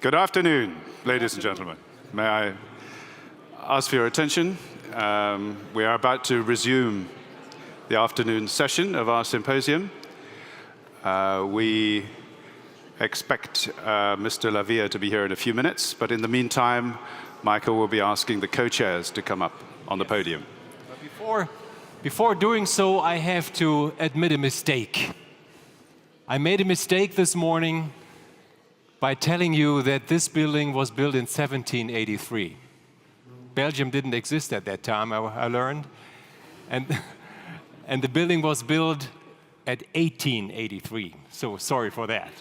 Good afternoon, ladies and gentlemen. May I ask for your attention? We are about to resume the afternoon session of our symposium. We expect Mr. Lavia to be here in a few minutes, but in the meantime, Michael will be asking the co-chairs to come up on the podium. Before doing so, I have to admit a mistake. I made a mistake this morning by telling you that this building was built in 1783. Belgium didn't exist at that time, I learned. And the building was built at 1883, so sorry for that.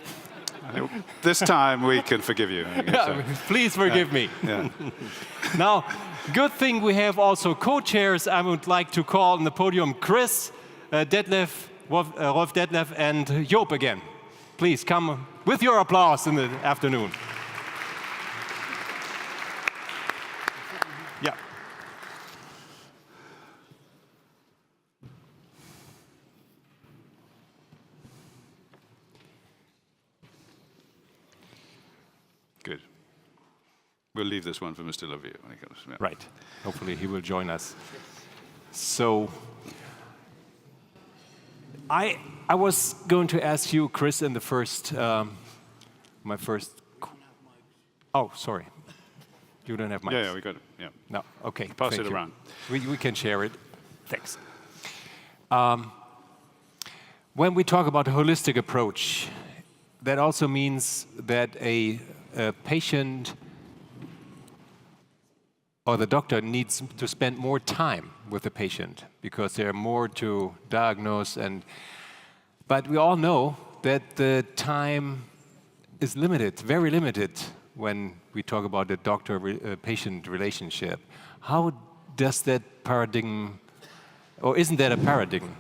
This time we can forgive you. Please forgive me. Yeah. Now, good thing we have also co-chairs. I would like to call on the podium Chris, Detlef, Rolf Detlef, and Joop again. Please come with your applause in the afternoon. Yeah. Good. We'll leave this one for Mr. Lavia when he comes. Yeah. Right. Hopefully he will join us. So I was going to ask you, Chris, in the first, my first. Oh, sorry. You don't have mics. Yeah, we got it. Yeah. No. Okay. Pass thank it you. around. We can share it. Thanks. When we talk about a holistic approach, that also means that a patient or the doctor needs to spend more time with the patient because there are more to diagnose. But we all know that the time is limited, very limited, when we talk about the doctor-patient relationship. How does that paradigm, or isn't that a paradigm?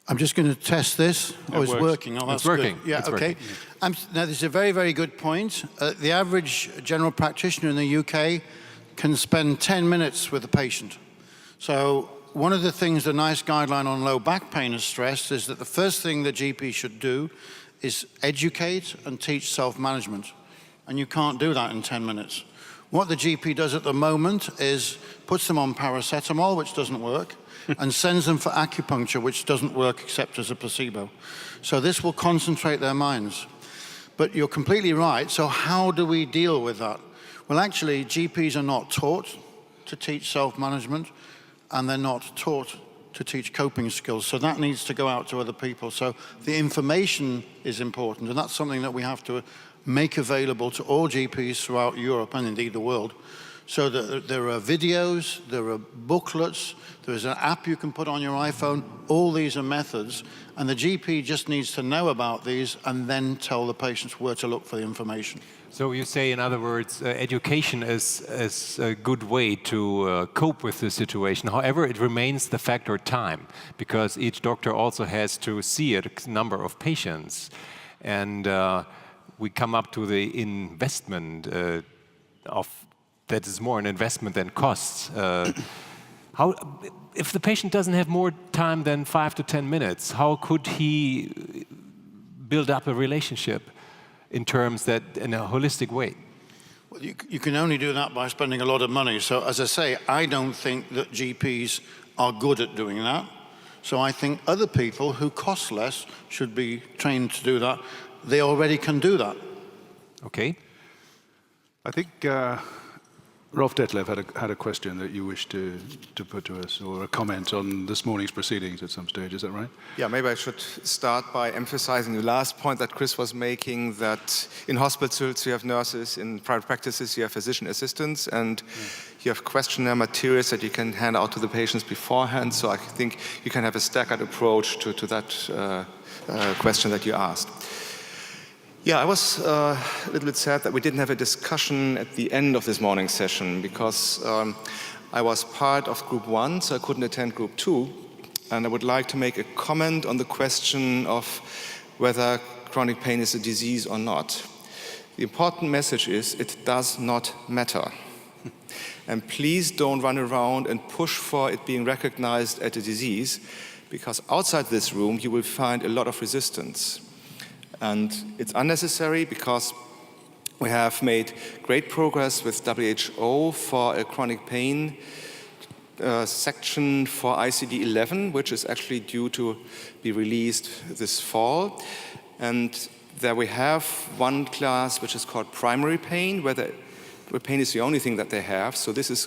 I'm just going to test this. Oh, it's working. Oh, that's it's working. Good. Yeah, it's okay. Working. Now, this is a very, very good point. The average general practitioner in the UK can spend 10 minutes with the patient. So one of the things the NICE guideline on low back pain has stressed is that the first thing the GP should do is educate and teach self-management. And you can't do that in 10 minutes. What the GP does at the moment is puts them on paracetamol, which doesn't work, and sends them for acupuncture, which doesn't work except as a placebo. So this will concentrate their minds. But you're completely right. So how do we deal with that? Well, actually, GPs are not taught to teach self-management, and they're not taught to teach coping skills. So that needs to go out to other people. So the information is important, and that's something that we have to make available to all GPs throughout Europe and indeed the world. So that there are videos, there are booklets, there's an app you can put on your iPhone. All these are methods, and the GP just needs to know about these and then tell the patients where to look for the information. So you say, in other words, education is a good way to cope with the situation. However, it remains the factor time, because each doctor also has to see a number of patients. And we come up to the investment that is more an investment than costs. If the patient doesn't have more time than 5 to 10 minutes, how could he build up a relationship in terms that, in a holistic way? Well, you can only do that by spending a lot of money. So as I say, I don't think that GPs are good at doing that. So I think other people who cost less should be trained to do that. They already can do that. Okay. I think Rolf Detlef had a question that you wish to put to us, or a comment on this morning's proceedings at some stage. Is that right? Yeah, maybe I should start by emphasizing the last point that Chris was making, that in hospitals you have nurses, in private practices you have physician assistants, and you have questionnaire materials that you can hand out to the patients beforehand. So I think you can have a staggered approach to that question that you asked. Yeah, I was a little bit sad that we didn't have a discussion at the end of this morning's session, because I was part of Group 1, so I couldn't attend Group 2. And I would like to make a comment on the question of whether chronic pain is a disease or not. The important message is it does not matter. And please don't run around and push for it being recognized as a disease, because outside this room you will find a lot of resistance. And it's unnecessary, because We have made great progress with WHO for a chronic pain section for ICD-11, which is actually due to be released this fall. And there we have one class which is called primary pain, where pain is the only thing that they have. So this is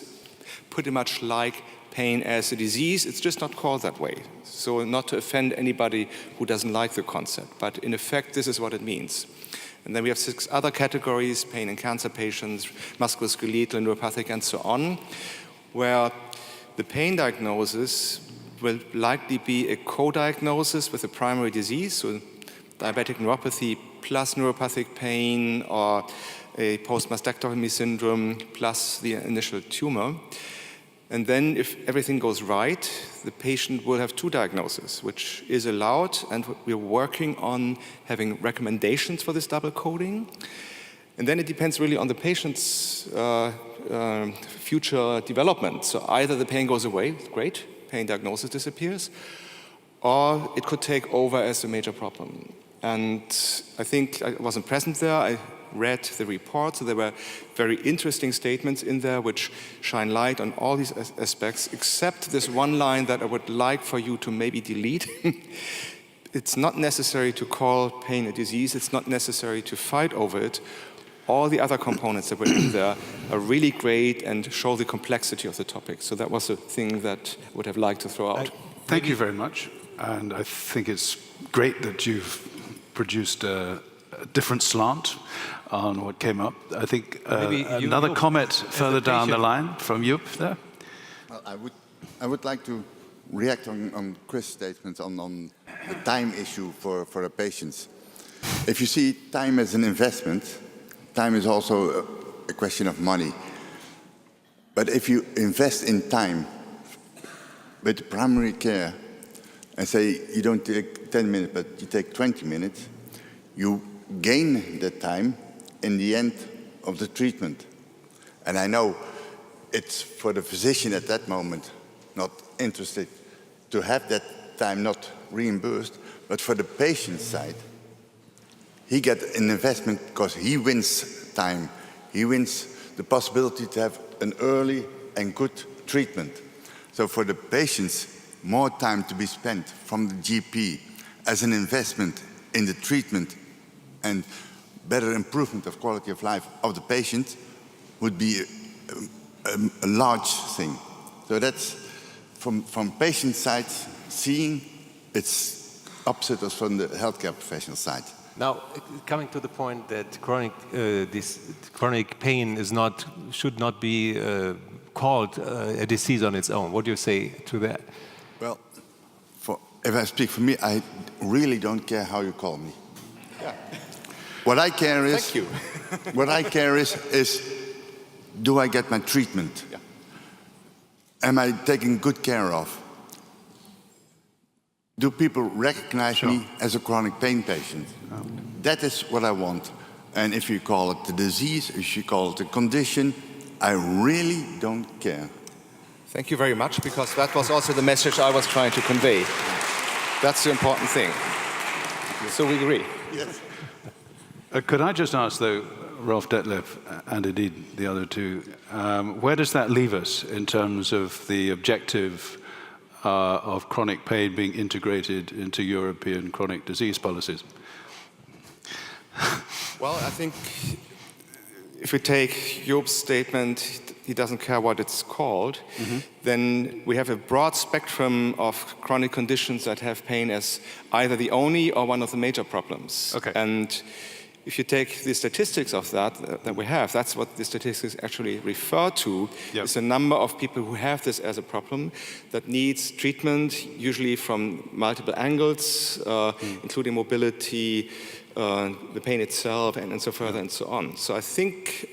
pretty much like pain as a disease. It's just not called that way. So not to offend anybody who doesn't like the concept, but in effect, this is what it means. And then we have 6 other categories: pain in cancer patients, musculoskeletal, neuropathic, and so on, where the pain diagnosis will likely be a co-diagnosis with a primary disease, so diabetic neuropathy plus neuropathic pain, or a post-mastectomy syndrome plus the initial tumor. And then if everything goes right, the patient will have 2 diagnoses, which is allowed, and we're working on having recommendations for this double coding. And then it depends really on the patient's future development. So either the pain goes away, great, pain diagnosis disappears, or it could take over as a major problem. And I think I wasn't present there. I read the report, so there were very interesting statements in there which shine light on all these aspects, except this one line that I would like for you to maybe delete. It's not necessary to call pain a disease. It's not necessary to fight over it. All the other components that were in there are really great and show the complexity of the topic. So that was a thing that I would have liked to throw out. Thank you very much. And I think it's great that you've produced a different slant on what came up. I think another comment further down the line from Joep there. Well, I would like to react on Chris' statements on the time issue for the patients. If you see time as an investment, time is also a question of money. But if you invest in time with primary care and say you don't take 10 minutes, but you take 20 minutes, you gain that time in the end of the treatment. And I know it's for the physician at that moment not interested to have that time not reimbursed, but for the patient side, he gets an investment because he wins time. He wins the possibility to have an early and good treatment. So for the patients, more time to be spent from the GP as an investment in the treatment and better improvement of quality of life of the patient would be a large thing. So that's from patient side, seeing it's opposite as from the healthcare professional side. Now, coming to the point that chronic pain should not be called a disease on its own. What do you say to that? Well, if I speak for me, I really don't care how you call me. Yeah. What I care is, Thank you. what I care is, do I get my treatment? Yeah. Am I taken good care of? Do people recognize me as a chronic pain patient? That is what I want. And if you call it the disease, if you call it the condition, I really don't care. Thank you very much, because that was also the message I was trying to convey. That's the important thing. So we agree. Yes. Could I just ask, though, Rolf Detlef, and indeed the other two, where does that leave us in terms of the objective of chronic pain being integrated into European chronic disease policies? Well, I think if we take Joop's statement, he doesn't care what it's called, then we have a broad spectrum of chronic conditions that have pain as either the only or one of the major problems. Okay. And if you take the statistics of that we have, that's what the statistics actually refer to, is the number of people who have this as a problem that needs treatment, usually from multiple angles, including mobility, the pain itself, and so further and so on. So I think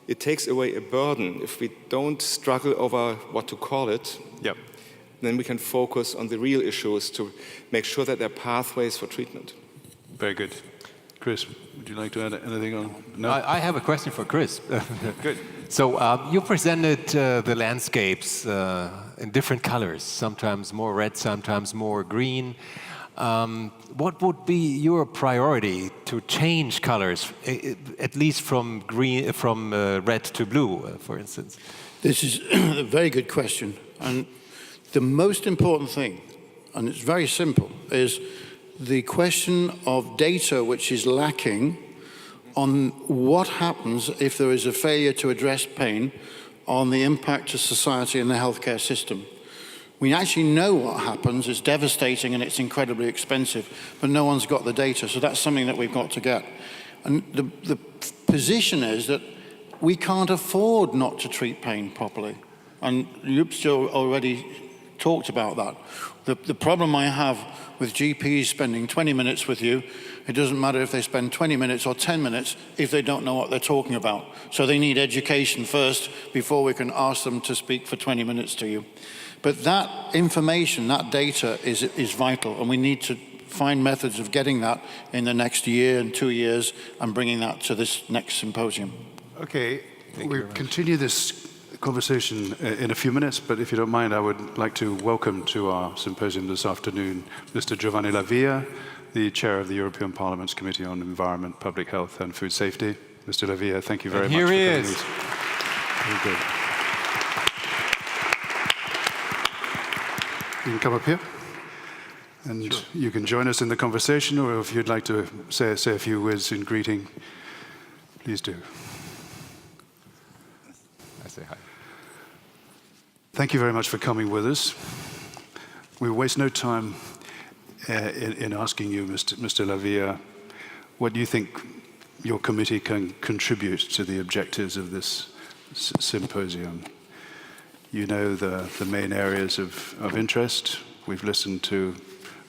it takes away a burden. If we don't struggle over what to call it, then we can focus on the real issues to make sure that there are pathways for treatment. Very good. Chris, would you like to add anything on? No? I have a question for Chris. Good. So you presented the landscapes in different colors, sometimes more red, sometimes more green. What would be your priority to change colors, at least from green, from red to blue, for instance? This is a very good question. And the most important thing, and it's very simple, is the question of data which is lacking on what happens if there is a failure to address pain on the impact to society and the healthcare system. We actually know what happens, it's devastating and it's incredibly expensive, but no one's got the data, so that's something that we've got to get. And the position is that we can't afford not to treat pain properly. And you've still already talked about that. The problem I have with GPs spending 20 minutes with you, it doesn't matter if they spend 20 minutes or 10 minutes if they don't know what they're talking about. So they need education first before we can ask them to speak for 20 minutes to you. But that information, that data is vital, and we need to find methods of getting that in the next year and 2 years and bringing that to this next symposium. Okay, we'll continue this conversation in a few minutes, but if you don't mind, I would like to welcome to our symposium this afternoon Mr. Giovanni La Via, the chair of the European Parliament's Committee on Environment, Public Health and Food Safety. Mr. La Via, thank you very much for coming. Here he is. Very good. You can come up here, and sure, you can join us in the conversation, or if you'd like to say a few words in greeting, please do. I say hi. Thank you very much for coming with us. We waste no time in asking you, Mr. La Via, what do you think your committee can contribute to the objectives of this symposium? You know the main areas of interest. We've listened to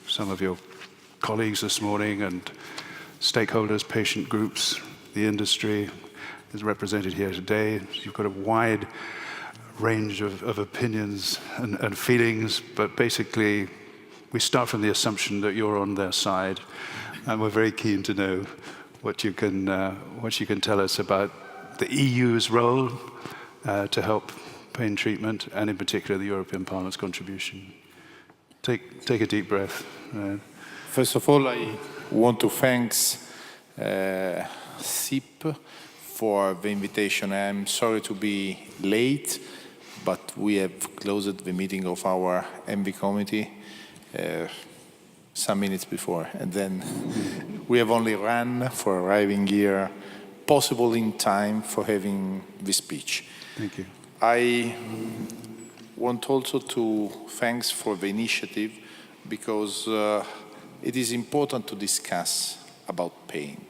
some of your colleagues this morning, and stakeholders, patient groups, the industry is represented here today. You've got a wide range of opinions and feelings, but basically we start from the assumption that you're on their side, and we're very keen to know what you can tell us about the EU's role to help pain treatment, and in particular the European Parliament's contribution. Take a deep breath. First of all, I want to thank SIP for the invitation. I'm sorry to be late, but we have closed the meeting of our MV committee some minutes before, and then we have only run for arriving here, possible in time for having this speech. Thank you. I want also to thank for the initiative, because it is important to discuss about pain.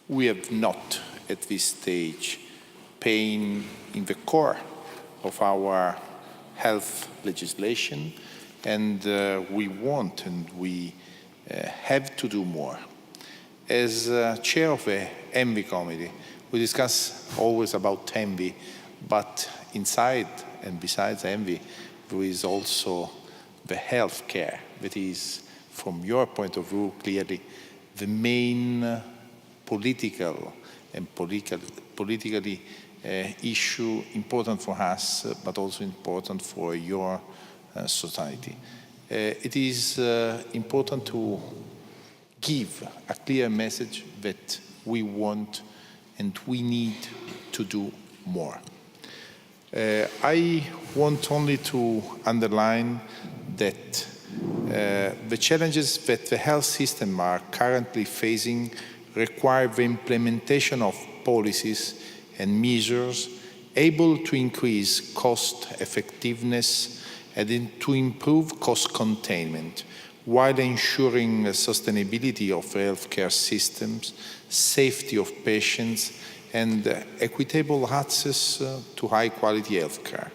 We have not, at this stage, pain in the core of our health legislation, and we want and we have to do more. As chair of the ENVI committee, we discuss always about ENVI, but inside and besides ENVI, there is also the healthcare that is, from your point of view, clearly the main political and politically issue important for us, but also important for your society. It is important to give a clear message that we want and we need to do more. I want only to underline that the challenges that the health system are currently facing require the implementation of policies and measures able to increase cost effectiveness and to improve cost containment, while ensuring the sustainability of healthcare systems, safety of patients, and equitable access to high-quality healthcare.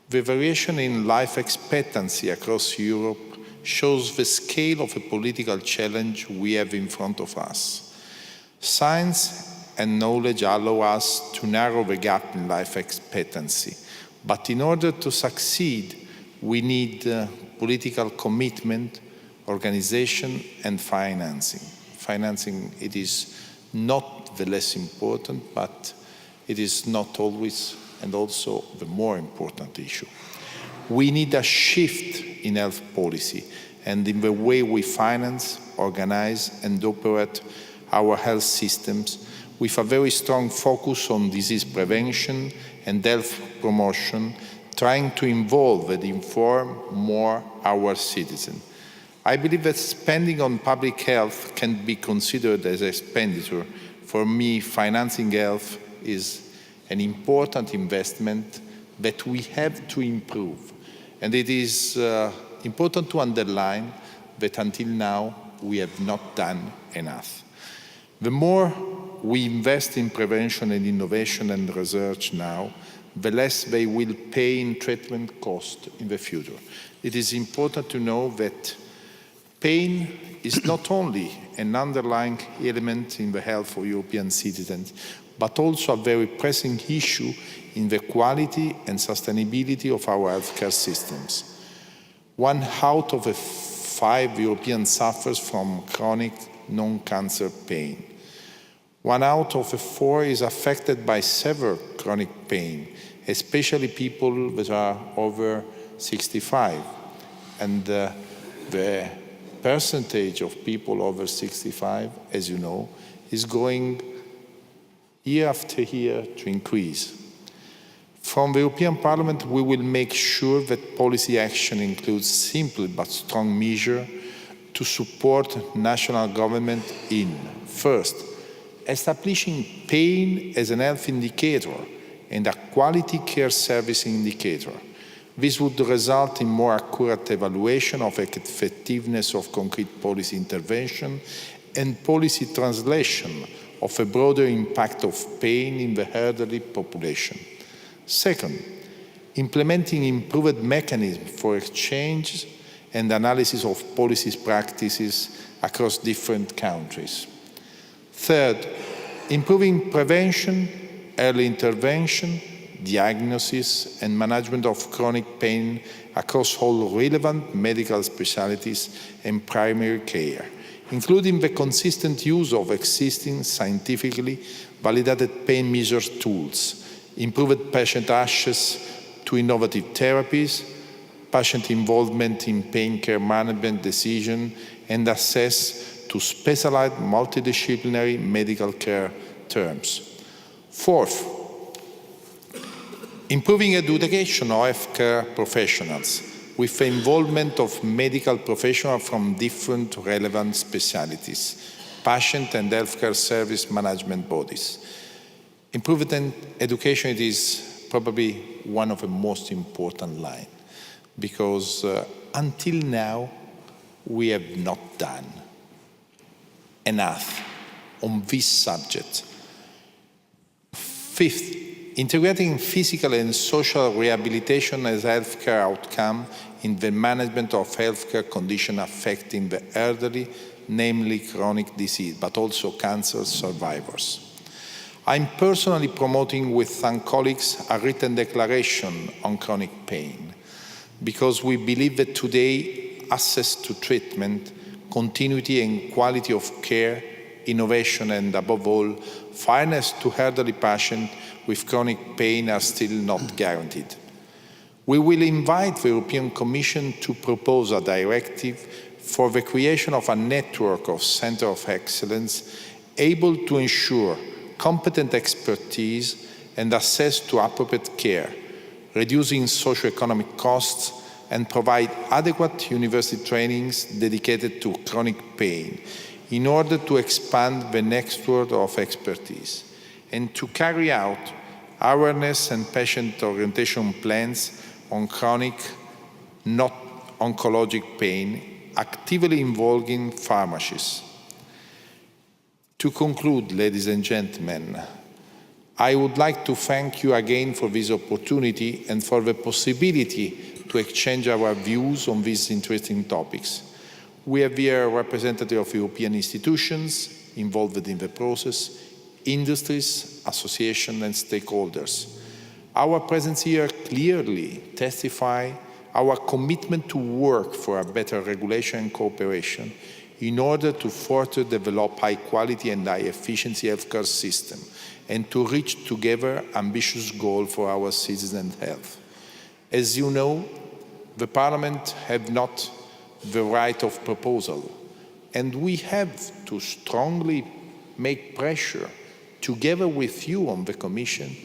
The variation in life expectancy across Europe shows the scale of the political challenge we have in front of us. Science and knowledge allow us to narrow the gap in life expectancy, but in order to succeed, we need political commitment, organization, and financing. Financing, it is not the less important, but it is not always and also the more important issue. We need a shift in health policy and in the way we finance, organize, and operate our health systems, with a very strong focus on disease prevention and health promotion, trying to involve and inform more our citizens. I believe that spending on public health can be considered as expenditure. For me, financing health is an important investment that we have to improve. And it is important to underline that until now, we have not done enough. The more we invest in prevention and innovation and research now, the less they will pay in treatment costs in the future. It is important to know that pain is not only an underlying element in the health of European citizens, but also a very pressing issue in the quality and sustainability of our healthcare systems. 1 out of 5 Europeans suffers from chronic non-cancer pain. 1 out of 4 is affected by severe chronic pain, especially people that are over 65. And the percentage of people over 65, as you know, is going year after year to increase. From the European Parliament, we will make sure that policy action includes simple but strong measures to support national government in, first, establishing pain as an health indicator and a quality care service indicator. This would result in more accurate evaluation of effectiveness of concrete policy intervention and policy translation of a broader impact of pain in the elderly population. Second, implementing improved mechanisms for exchange and analysis of policy practices across different countries. Third, improving prevention, early intervention, diagnosis and management of chronic pain across all relevant medical specialties and primary care, including the consistent use of existing scientifically validated pain measure tools, improved patient access to innovative therapies, patient involvement in pain care management decision, and access to specialized multidisciplinary medical care terms. Fourth, improving education of healthcare professionals with the involvement of medical professionals from different relevant specialties, patient and healthcare service management bodies. Improved education is probably one of the most important lines because until now we have not done enough on this subject. Fifth, integrating physical and social rehabilitation as healthcare outcome in the management of healthcare conditions affecting the elderly, namely chronic disease, but also cancer survivors. I'm personally promoting with some colleagues a written declaration on chronic pain because we believe that today access to treatment, continuity and quality of care, innovation and above all, fairness to elderly patients with chronic pain are still not guaranteed. We will invite the European Commission to propose a directive for the creation of a network of centers of excellence able to ensure competent expertise and access to appropriate care, reducing socioeconomic costs and provide adequate university trainings dedicated to chronic pain in order to expand the network of expertise and to carry out awareness and patient orientation plans on chronic, not oncologic pain, actively involving pharmacists. To conclude, ladies and gentlemen, I would like to thank you again for this opportunity and for the possibility to exchange our views on these interesting topics. We have here representatives of European institutions involved in the process, industries, associations and stakeholders. Our presence here clearly testifies our commitment to work for a better regulation and cooperation in order to further develop high-quality and high-efficiency healthcare system and to reach together ambitious goals for our citizens' health. As you know, the Parliament have not the right of proposal. And we have to strongly make pressure together with you on the Commission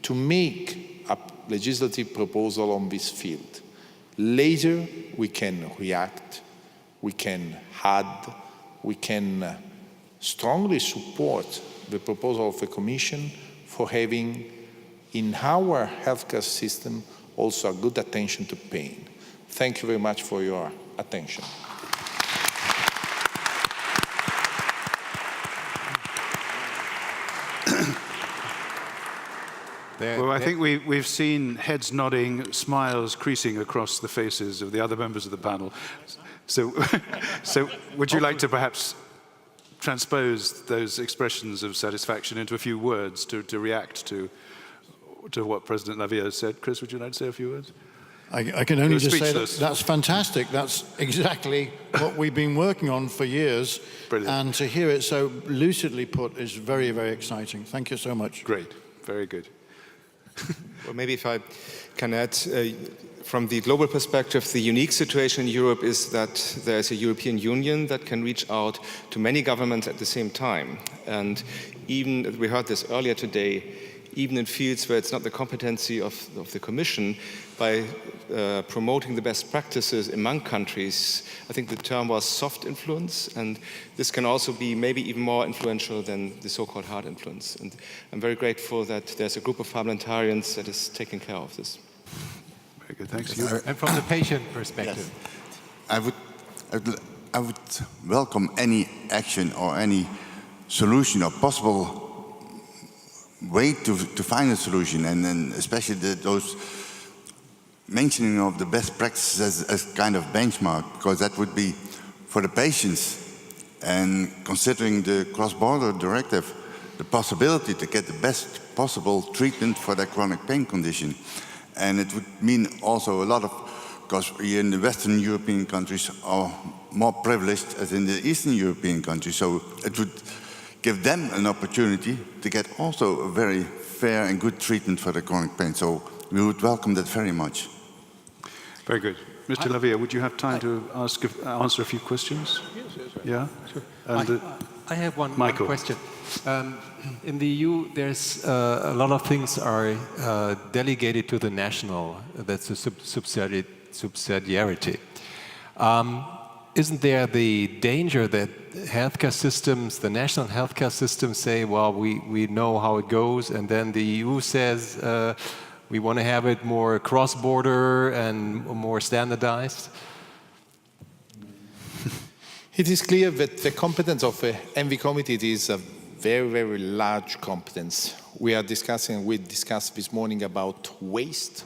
to make a legislative proposal on this field. Later, we can react, we can add, we can strongly support the proposal of the Commission for having in our healthcare system also a good attention to pain. Thank you very much for your attention. Well, I think we've seen heads nodding, smiles creasing across the faces of the other members of the panel. So, would you like to perhaps transpose those expressions of satisfaction into a few words to react to what President Lavia said? Chris, would you like to say a few words? I can only just say that's fantastic. That's exactly what we've been working on for years. Brilliant. And to hear it so lucidly put is very, very exciting. Thank you so much. Great. Very good. Well, maybe if I can add, from the global perspective, the unique situation in Europe is that there's a European Union that can reach out to many governments at the same time. And even, we heard this earlier today, even in fields where it's not the competency of the Commission, by promoting the best practices among countries, I think the term was soft influence, and this can also be maybe even more influential than the so-called hard influence. And I'm very grateful that there's a group of parliamentarians that is taking care of this. Very good, thanks. And from the patient perspective. Yes. I would welcome any action or any solution or possible way to find a solution, and then especially those mentioning of the best practices as kind of benchmark, because that would be for the patients, and considering the cross-border directive, the possibility to get the best possible treatment for their chronic pain condition. And it would mean also a lot of, because we in the Western European countries are more privileged as in the Eastern European countries, so it would give them an opportunity to get also a very fair and good treatment for the chronic pain. So we would welcome that very much. Very good. Mr. Lavia, would you have time to answer a few questions? Yes. Yeah? Sure. And, I have one question. In the EU, there's a lot of things are delegated to the national. That's a subsidiarity. Isn't there the danger that healthcare systems, the national healthcare systems, say, well, we know how it goes, and then the EU says we want to have it more cross-border and more standardized? It is clear that the competence of the ENVI committee is a very, very large competence. We discussed this morning about waste.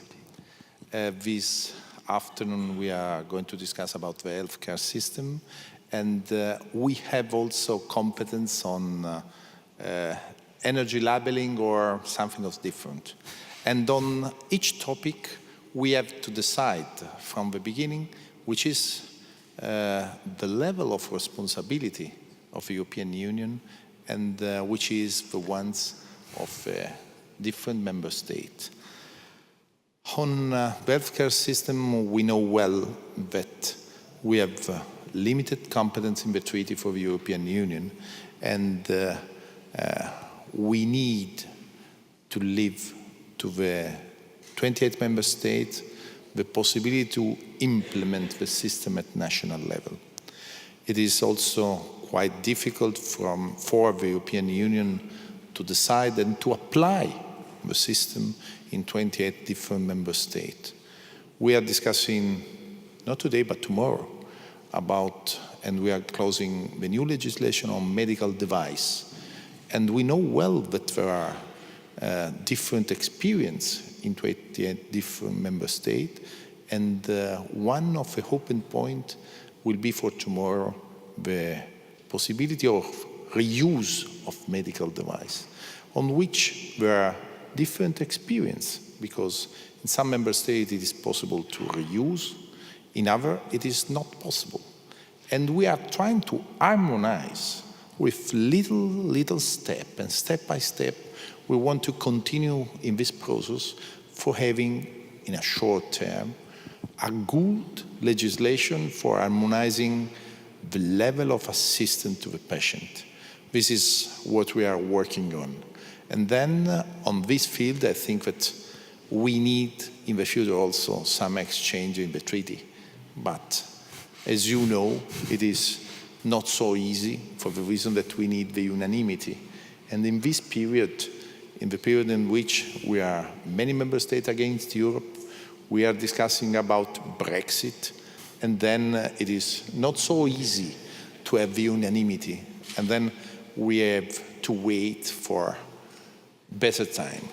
This afternoon we are going to discuss about the healthcare system, and we have also competence on energy labeling or something else different. And on each topic we have to decide from the beginning which is the level of responsibility of the European Union and which is the ones of different member states. On the healthcare system, we know well that we have limited competence in the Treaty for the European Union, and we need to leave to the 28 member states the possibility to implement the system at national level. It is also quite difficult for the European Union to decide and to apply the system in 28 different member states. We are discussing, not today but tomorrow, about, and we are closing the new legislation on medical device. And we know well that there are different experience in 28 different member states, and one of the open points will be for tomorrow the possibility of reuse of medical device, on which there are different experience, because in some member states it is possible to reuse, in others it is not possible. And we are trying to harmonize with little step, and step by step we want to continue in this process for having, in a short term, a good legislation for harmonizing the level of assistance to the patient. This is what we are working on. And then on this field, I think that we need in the future also some exchange in the treaty. But as you know, it is not so easy for the reason that we need the unanimity. And in this period, in the period in which we are many member states against Europe, we are discussing about Brexit, and then it is not so easy to have the unanimity. And then we have to wait for better time.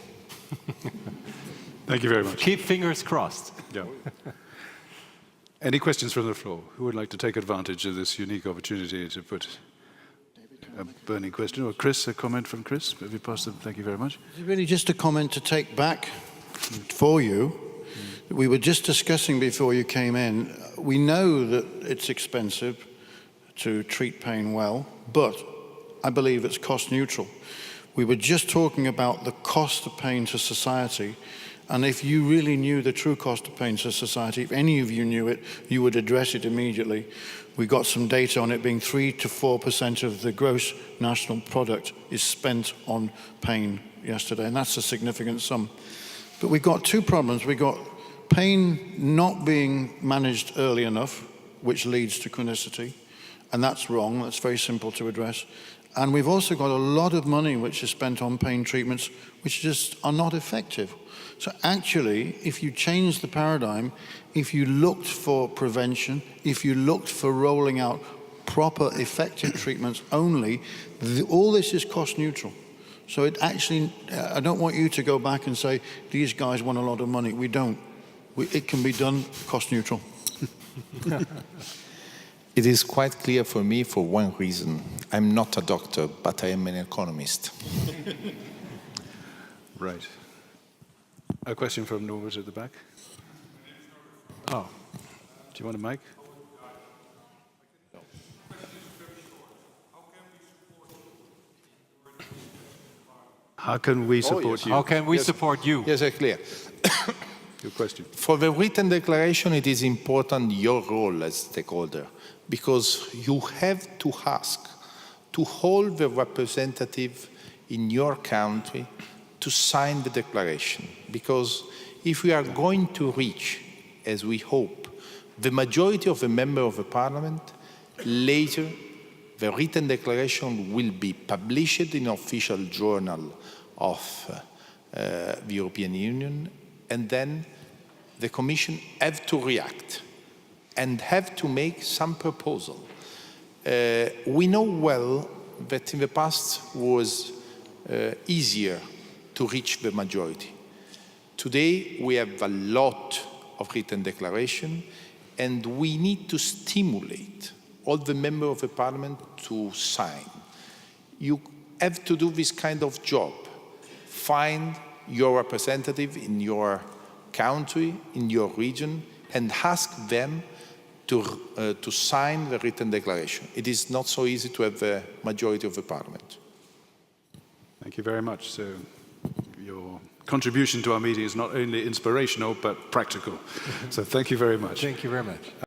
Thank you very much. Keep fingers crossed. Yeah. Any questions from the floor? Who would like to take advantage of this unique opportunity to put a burning question? Or Chris, a comment from Chris? Have you passed them? Thank you very much. It's really just a comment to take back for you. We were just discussing before you came in. We know that it's expensive to treat pain well, but I believe it's cost neutral. We were just talking about the cost of pain to society. And if you really knew the true cost of pain to society, if any of you knew it, you would address it immediately. We got some data on it being 3 to 4% of the gross national product is spent on pain yesterday, and that's a significant sum. But we got two problems. We got pain not being managed early enough, which leads to chronicity, and that's wrong. That's very simple to address. And we've also got a lot of money which is spent on pain treatments which just are not effective. So actually, if you change the paradigm, if you looked for prevention, if you looked for rolling out proper, effective treatments only, all this is cost neutral. So it actually, I don't want you to go back and say, these guys want a lot of money. We don't. It can be done cost neutral. It is quite clear for me for one reason. I'm not a doctor, but I am an economist. Right. A question from Norbert at the back. Oh, do you want a mic? How can we support you? How can we support you? Yes, clear. Your question. For the written declaration, it is important your role as stakeholder, because you have to ask to hold the representative in your country to sign the declaration. Because if we are going to reach, as we hope, the majority of the members of the parliament, later the written declaration will be published in an official journal of the European Union, and then the Commission have to react and have to make some proposal. We know well that in the past was easier to reach the majority. Today we have a lot of written declaration, and we need to stimulate all the members of the parliament to sign. You have to do this kind of job. Find your representative in your country, in your region, and ask them to sign the written declaration. It is not so easy to have the majority of the parliament. Thank you very much. So your contribution to our meeting is not only inspirational, but practical. So thank you very much. Thank you very much.